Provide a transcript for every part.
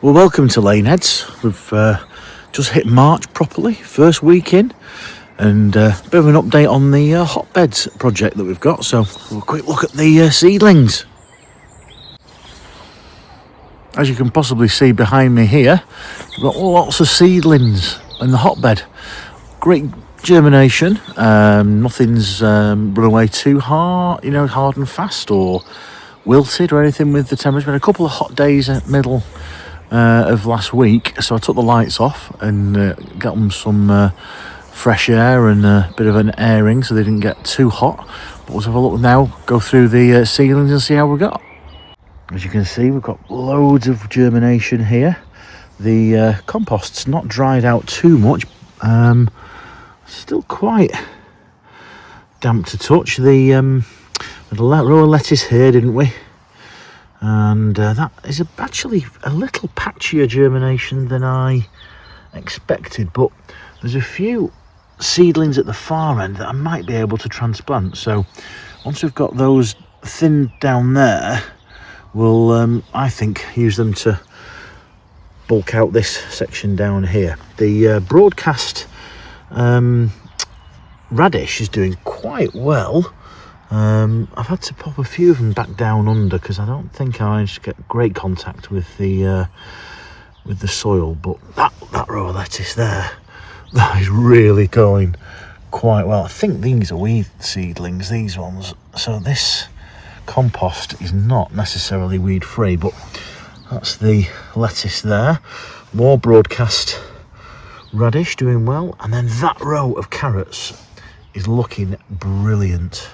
Well, welcome to Laneheads. We've just hit March properly, first week in, and a bit of an update on the hotbeds project that we've got. So, a quick look at the seedlings. As you can possibly see behind me here, we've got lots of seedlings in the hotbed. Great germination. Nothing's run away too hard, hard and fast or wilted or anything with the temperature. Been a couple of hot days at middle of last week, so I took the lights off and got them some fresh air and a bit of an airing so they didn't get too hot. But let's have a look now, go through the seedlings and see how we got. As you can see, we've got loads of germination here. The compost's not dried out too much, still quite damp to touch. The row of lettuce here, didn't we? And that is actually a little patchier germination than I expected, but there's a few seedlings at the far end that I might be able to transplant. So once we've got those thinned down there, we'll I think use them to bulk out this section down here. The broadcast radish is doing quite well. I've had to pop a few of them back down under because I don't think I managed to get great contact with the soil. But that row of lettuce there, that is really going quite well. I think these are weed seedlings, these ones. So this compost is not necessarily weed free, but that's the lettuce there. More broadcast radish doing well, and then that row of carrots is looking brilliant.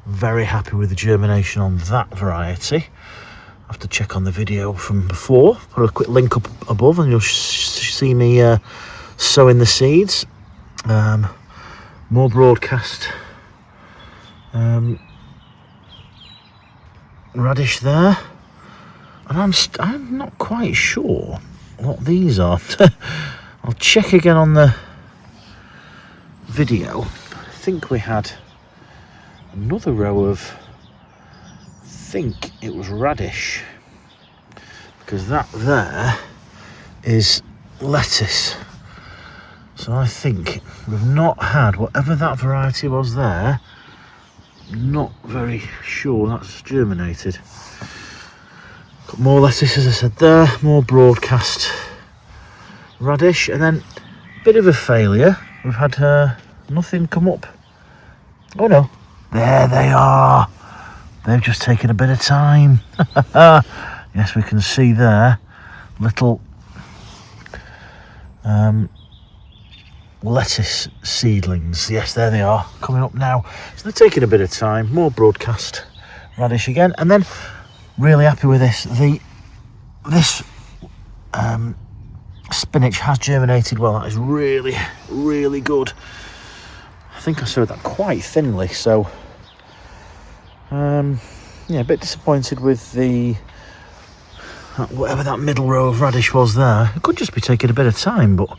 Very happy with the germination on that variety. I have to check on the video from before. Put a quick link up above and you'll see me sowing the seeds. More broadcast radish there. And I'm not quite sure what these are. I'll check again on the video. I think we had another row of, I think it was radish, because that there is lettuce. So I think we've not had, whatever that variety was there, not very sure that's germinated. Got more lettuce, as I said there, more broadcast radish, and then a bit of a failure. We've had nothing come up. Oh no. There they are. They've just taken a bit of time. Yes, we can see there little lettuce seedlings. Yes, there they are, coming up now. So they're taking a bit of time. More broadcast radish again, and then really happy with this. This spinach has germinated well. That is really, really good. I think I sowed that quite thinly, so yeah, a bit disappointed with whatever that middle row of radish was there. It could just be taking a bit of time, but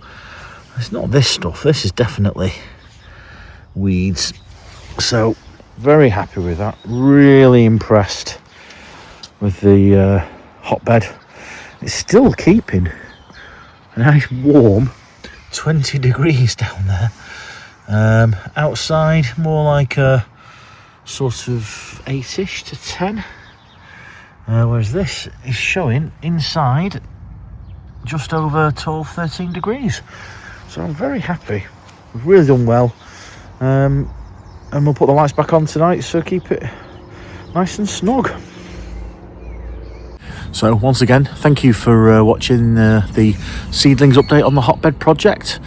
it's not this stuff. This is definitely weeds. So very happy with that. Really impressed with the hotbed. It's still keeping a nice warm 20 degrees down there. Outside more like a sort of 8ish to 10, whereas this is showing inside just over 12-13 degrees. So I'm very happy. We've really done well, and we'll put the lights back on tonight, so keep it nice and snug. So once again, thank you for watching the seedlings update on the hotbed project.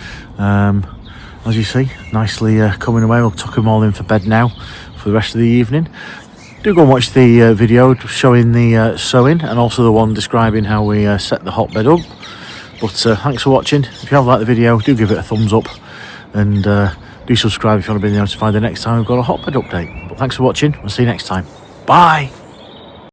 As you see, nicely coming away. We'll tuck them all in for bed now for the rest of the evening. Do go and watch the video showing the sowing, and also the one describing how we set the hotbed up. But thanks for watching. If you have liked the video, do give it a thumbs up, and do subscribe if you want to be notified the next time we've got a hotbed update. But thanks for watching. We'll see you next time. Bye.